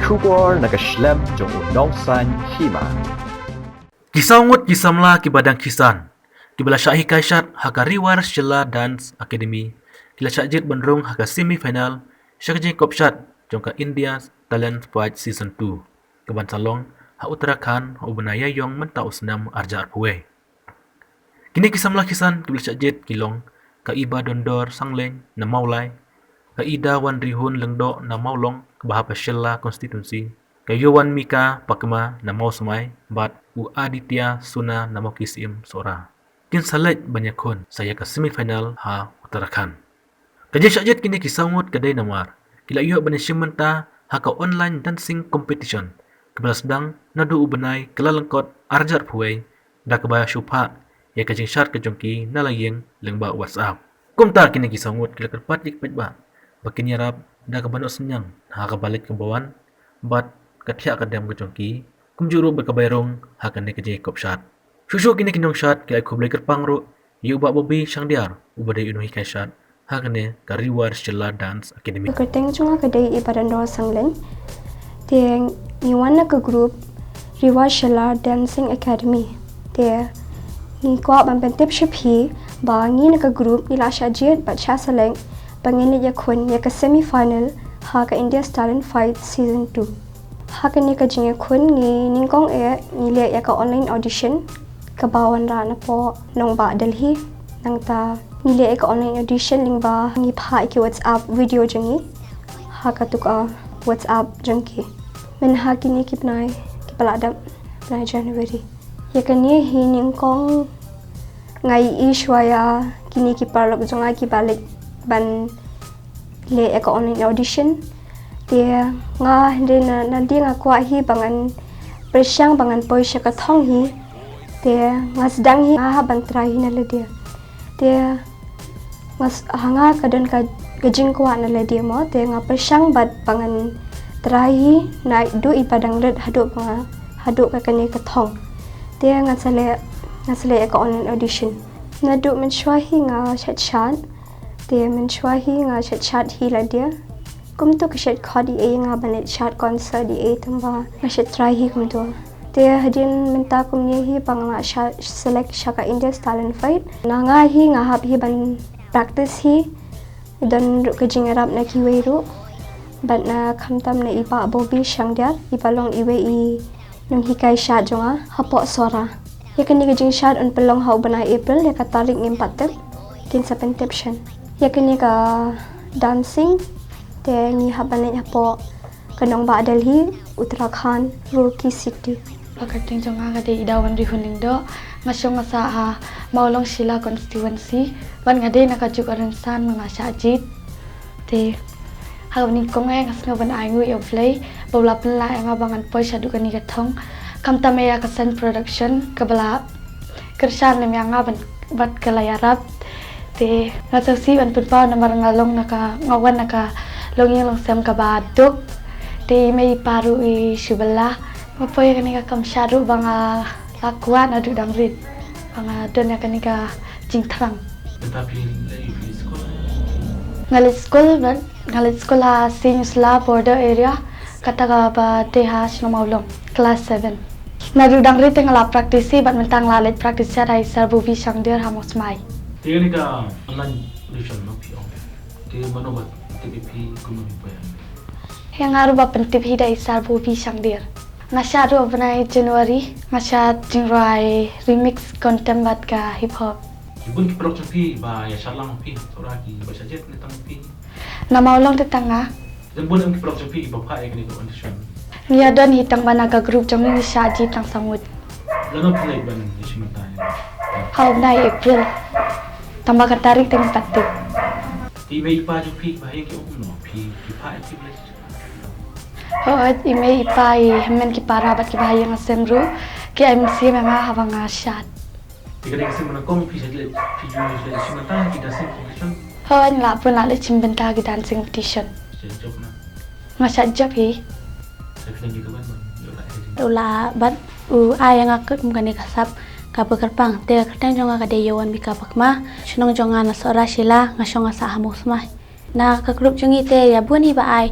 Kubor nakaslem jong unongsan hima. Kisangut kisamla kibadang kisan. Kibala syahi kaisyat haka riwar Shilla Dance Academy. Kila syajit bandrung haka semifinal. Syakji kopsyat jongka India Talent Fight Season 2. Keban salong ha Uttarakhand ha ubanaya yong menta usnam arja arpuwe. Kini kisamla kisan kibala syajit kilong ka iba dondor sangleng na maulai. Ka ida wan rihun lengdo na maulong bahapa Shilla konstitusi. Kayuwan Mika Pakma na mau semai bat u Aditya Suna na mau kisim sora. Kin salat banyakon saya ke semifinal ha Uttarakhand. Kaje syajit kini kisangut kadai namar. Kila iyo banishimenta ha ka online dancing competition. Kebala sedang nadu ubenai kelalengkot arjar puai da kebaya syupha ya kajing syar kejongki na layeng lengba WhatsApp. Kumtar kini kisangut kila kerpat dikpet Bakin yarap da kabano senyang ha kabalik kebawan bat katya kadam kejongki kumjuru berkabayrong hakan ne keje kop syat. Susu kini kinong syat kaya kublay kerpangro yu ba bobi sang diar ubade unuhi kay syat hakan ne kariwar Shilla Dance Academy. Kerteng cunga kadai ibadan do sanglen. Tiang niwan na ke group Riwar Shilla Dancing Academy. Dia ni ko bampentip shiphi ba ngi na ke group ila syajit bat syasaleng bangin ya kun ya ke semifinal ha ka India Talent Fight Season 2. Hakan ni kajing kun ni ningkong ni lihat ya ka online audition ke bawan ra na po nong ba Delhi nang ta ni lihat ka online audition ling ba ngi pha ki WhatsApp video jangi ha ka tu ka WhatsApp jangki men ha kini ki pnai ki paladam na January ya kan ni hi ningkong ngai ishwaya kini ki parlok jonga ki balik ban le ka online audition dia nga nanti nga kuah hi bangan persyang bangan poi syaka thong hi dia nga sedang hi nga bantrai na le dia mas hanga kadon ka gajing kuah na le dia mo dia nga persyang bat bangan trai na du ipadang red haduk ka kani ka thong dia nga sale ka online audition na du mensyuahi nga chat dia mensyuahi nga chat hi la dia kum tu kishat khadi nga banet chat concert di tamba ngashat try hi kum tu dia hadin minta kum ni hi pangma select shaka India Talent Fight na nga hi nga hab hi ban practice hi dan ru kajing arab na kiwe ru bat na khamtam na iba bobi shangdia ipalong iwe I nung hikai shat jonga hapo sora yakan ni kajing shat on pelong hau bana April ya ka tarik ngim patep kin sa penteption yakan ni ka dancing dia ni habanet hapo kanong ba Delhi Uttarakhand Roorkee City pakating jonga kade idawan rihuning do ngasong ngasa ha maulong Shilla constituency ban ngade nakajuk aransan mga syajit te hawni kongai ngas ngaban aingu yo play bawla pla nga bangan poi syadu kani gathong kamtame ya kasan production kabala kersan nem yang ngaban bat kalayarap te ngasaksi ban punpa namar ngalong naka ngawan naka longing long sem kabaduk di mei paru I shubala mapoy kani ka kamsharu banga lakuan adu dangrit banga don kani ka jingtrang Tetapi lagi di sekolah. ngalit school ha Singsla border area kata ka ba tehas no maulong class 7 nadu dangrit ngala praktisi bat mentang lalit praktisi rai serbu bi sangdir hamos mai Tiga ni ka online audition no pio. Tiga manobat TPP kumuni pa yan. yang ngaru ba pentip hidai serbu bi sangdir ngasyaru benai January ngasyat jingrai remix content bat ka hip hop Ibun ki production pi ba ya sharlang pi soraki ba sajet ni tang pi. na maulong te tanga Dan bun ang ki production pi ba pa ni ko audition. Nia don hitang banaga group jong ni syaji tang samut. Lano play ban ni simanta. Hau nai April. Tambah katarik teng patip. Ti mei pa ju pi ba yang ki no pi pa ti play. Hoat ime ipai men ki para bat ki bahaya ngasemru ki MC mema hawang asyat. Tiga ni kasi mana kong pi sajet pi ju simanta ki dancing competition. Hoat la pun la cimbenta ki dancing competition. Job na. Ngasyat job hi. Sa pinang ki kaban man. Ula bat ai nga kut mukani kasap kapakarpang te kertang jonga kadeyawan bika pakma sunong jonga na sora Shilla ngasong sa hamusmah na ka group jongi te ya buni ba ai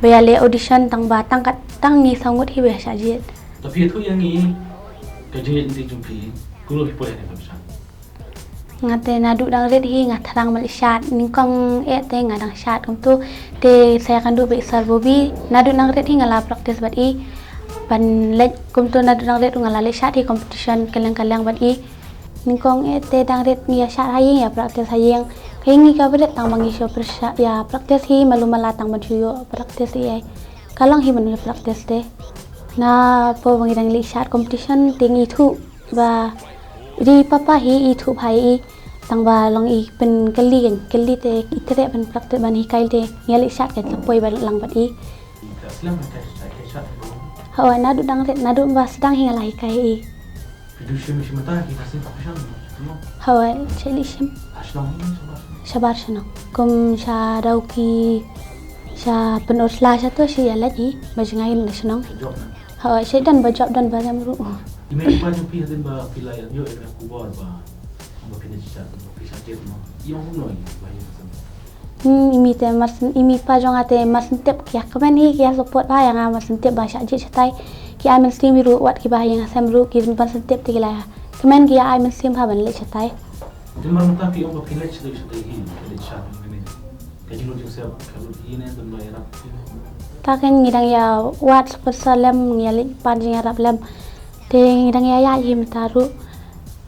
bayale audition tang ba tang kat tang ni sangut hi be sajit Tapi itu yang ini kajing inti jumpi kulo boleh ni bisa. ngate nadu dang red hi ngatharang Malaysia ningkong te ngadang syat kum tu te saya kan du be sar bobi nadu dang red hi ngala practice bat i ban let kum tu nadu dang red ngala le syat hi competition kaleng-kaleng bat i ningkong te dang red ni syat hayi ya practice hayeng kaingi ka bedet tang bangi show persya ya practice hi malumala tang majuyo practice hi kalong hi manu practice te na po bangi dang le syat competition tingi thu ba di papa hi thu bhai tang ba long i pen kali te itere pen praktek ban hi kail te ngali sat ke tapoi ba lang bat i Islam kai syat. hawa nadu dang ret nadu ba sedang hi ngalai kai i Video mesti mata kita sih profesional. hawa cheli shim Aslam ini sebab. shabar shano kum sha dauki sha penosla sha to shi ala ji bajngai na shano Job na. hawa shedan ba job dan ba jamru Ime pa jumpi hatin ba pilai yo eme kubor ba. Ba pindah syat, bisa jet mo. Yang noi ba yang imi te mas imi pa jong ate mas tep kya kamen hi kya support ba yang mas tep ba sha ji chatai ki ai men steam ru wat ki ba yang asam ru ki ban tep te la kamen ki ai men steam ha ban le chatai Jadi malam tapi orang pilih cerita cerita ini, pilih syat ini. Kaji lu juga siap kalau ini dan bayar ta ken ngidang ya wat persalem ngali pan jing arab lem te ngidang ya him taru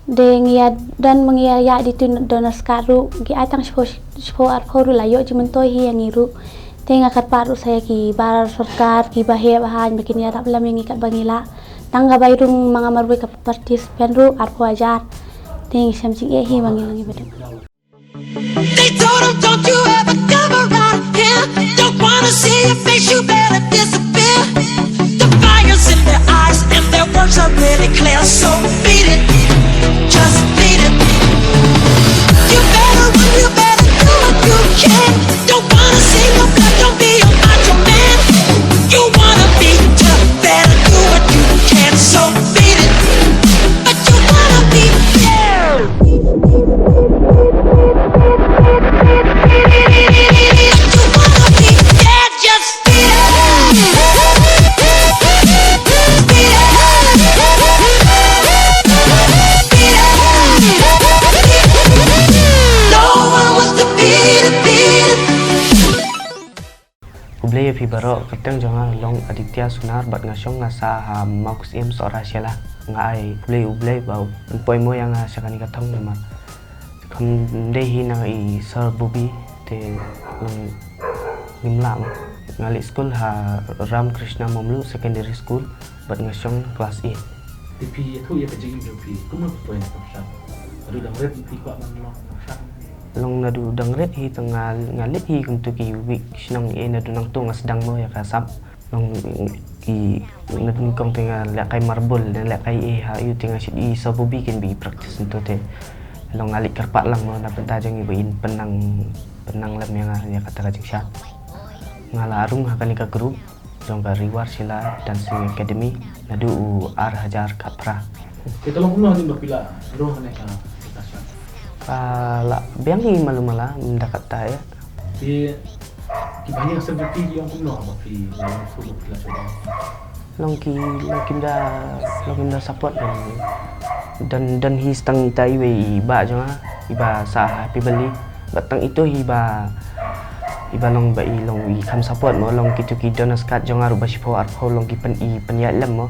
de ngia dan mengia ya di tun donas karu ki atang spo ar khoru la yo jimen to hi yang iru te ngakat paru saya ki bar sarkar ki bahe bahan bikin ya arab lem ngi kat bangila tangga bairung mangamar we ka participant ru ar pho ajar te ngi sam jing e hi bangila ngi bedem They told him, don't you ever come around here. Don't wanna see your face, you better disappear. The fire's in their eyes and their words are really clear. So beat it, just beat it. You better run, you better do what you can. Don't wanna see no blood, don't be a macho man. You wanna be tough, better do what you can. So beat it, but you wanna be fair. Kublai fi baro katang jonga long Aditya Sunar bat ngasong ngasa ha Markus im sora syala ngai kublai bau poi mo yang sakani katong nama kam dehi na i sar bubi te long nimla ngali school ha Ram Krishna Momlu Secondary School bat ngasong kelas 8 Tapi itu ya kajing jumpi, kuma poin syat. Aduh dah red ti kok man syat. long nadu dangret hi tengah ngalit hi untuk ki wik sinong e nadu nang tu ngasdang mo ya kasap long ki nadu kong tengah lakai marbol dan lakai e ha yu tengah sit i so bubi kan bi practice untuk te long ngalit karpak lang mo na pentajang ibain penang lam yang kata kajing syat ngala arung hakani ka group jong ka Reward Sila Dancing Academy nadu ar hajar kapra Kita long kuno ni berpila, roh neka kita syat. la biang hi malumala mendakat ta ya Di banyak seperti yang kuno tapi yang full pila coba. Long kimda support dan hi stang ita iwe iba jonga iba sa happy bali batang itu iba long ba long i kam support mo long kitu ki donas kat jonga ruba sipo arpo long ki pen i penyat lem mo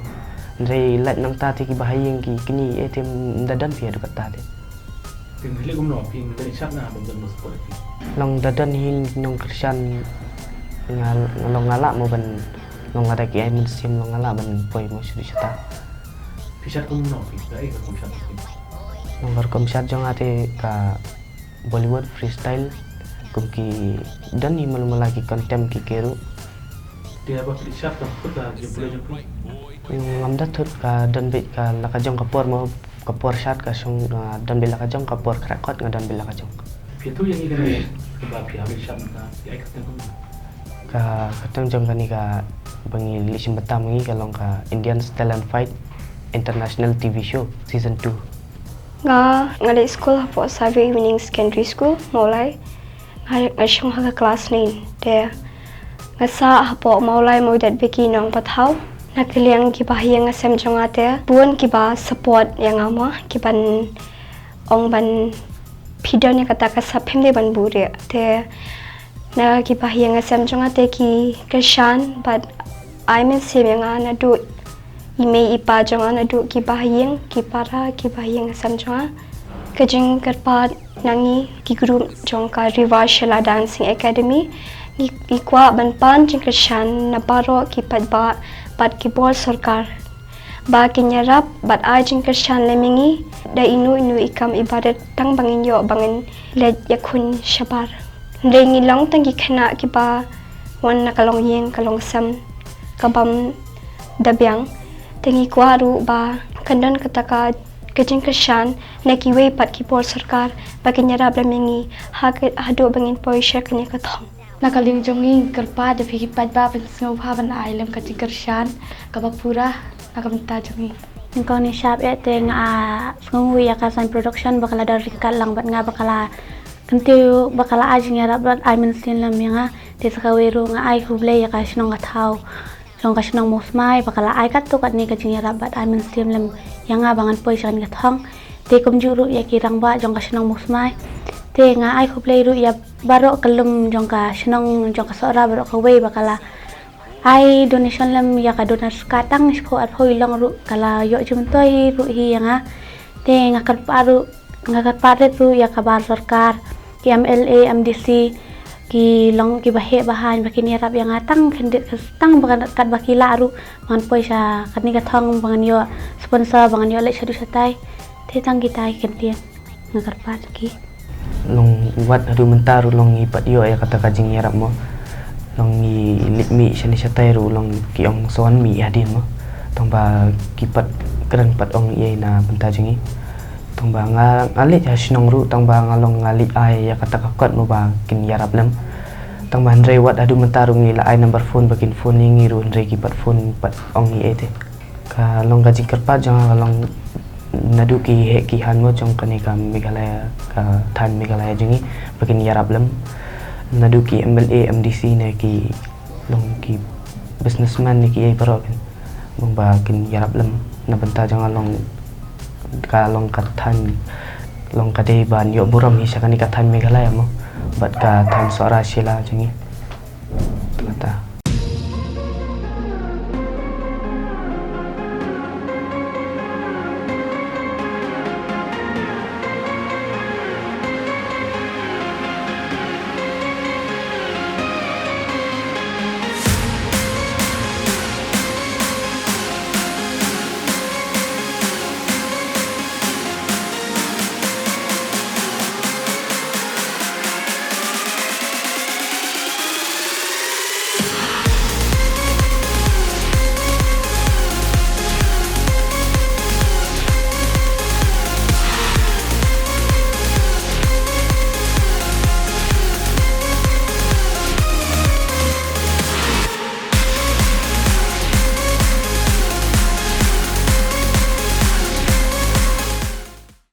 ndre lat nang ta ti ki bahayeng ki kini etem dadan pia dekat ta de Tinggal kuno pin dari syat na betul seperti. long dadan hi nong Christian long ngala mo ban long ada ki ai musim long ngala ban poi mo suri sata Syat kuno pin, dari ke syat pin. long komsyat jong ate ka Bollywood freestyle kumki dan hi malum lagi kontem ki keru Dia apa syat kan kita jumpa. ngamda thut ka dan be ka lakajong kapor mo kapor syat ka song dan bela kajong kapor krakot ngadan bela kajong Itu yang ini kan sebab pihak syat ka, ya ikut kuno. ka katong jong kani ka bangi lisim batam ngi kalong ka Indian Talent Fight International TV Show Season 2 ngadi school hapo Savvy Evening Secondary School mulai ngasong haga kelas 9 te ngasa hapo maulai modat beki nong pathau nakiliang kiba hiang ngasem jongate buan kiba support yang ama kiban ong ban pidon yang kata kasapim de ban buri te na kiba hiang ngasem jongate ki keshan but I mean sim yang ana do ime ipa jonga na do kiba hiang kipara kiba hiang ngasem jonga kejing kerpat nangi ki group jongka Riva Shela Dancing Academy ikwa banpan jingkashan na baro ki padba bat ki bol sarkar ba kinyarap bat a jingkashan lemingi da inu ikam ibadat tang bangin yo bangin led yakun shabar rengi long tangi khana ki ba wan na kalong yeng kalong sam kabam dabyang tangi kwaru ba kandan kataka kejingkashan na kiwe pat ki bol sarkar ba kinyarap lemingi hado bangin poisha kanya kathong nakaling jongi kerpa de phi pat ba pen snow pa ban ai lem ka kershan ka pura nakamta jongi Ningkong ni shop te nga ngui akasan production bakala dari rikat lang bat nga bakala kentiu bakala ajing ya bat ai men sin lam nga te sakaweru nga ai huble ya ka shnong gathau long ka shnong mosmai bakala ai kat to kat ni ka jing ya bat ai men sin lam yang nga bangan poi shan gathong te kumjuru ya kirang ba jong ka shnong mosmai te nga ai khuplei ru ya baro kalum jongka shnong jongka sora baro kawei bakala ai donation lam ya ka donar skatang spo at hoi long ru kala yo jumtoi ru hi nga te nga karparu ru ya ka bar sarkar ki MLA MDC ki long ki bahe bahan bakini rap yang tang kendit tang bakan kat bakila ru man poi sa kani ka thong bangan yo sponsor bangan yo le chadu satai te tang kita kentian nga karpat ki long wat hadu mentaru long ipat yo ya kata kajing yarap mo long i litmi shani shatai ru long ki ong soan mi adin mo tong ba kipat kran pat ong ye na bentajingi tong ba ngalit ya shnong ru tong ba ngalong ngalit ai ya kata kakot mo ba kin yarap lem tong ba ndre wat hadu mentaru ngi la ai number phone bakin phone ngi ru ndre kipat phone pat ong ye te ka long kajing kerpa jang long nadu ki he ki han mo chong kani ka Meghalaya ka than Meghalaya jingi bakin yarap lem nadu ki MLA MDC ne ki long ki businessman ne ki ai paro kan mong ba kin yarap lem na benta jang long ka long ka than long ka de ban yo buram hi sakani ka than Meghalaya mo bat ka than Sora Shela jingi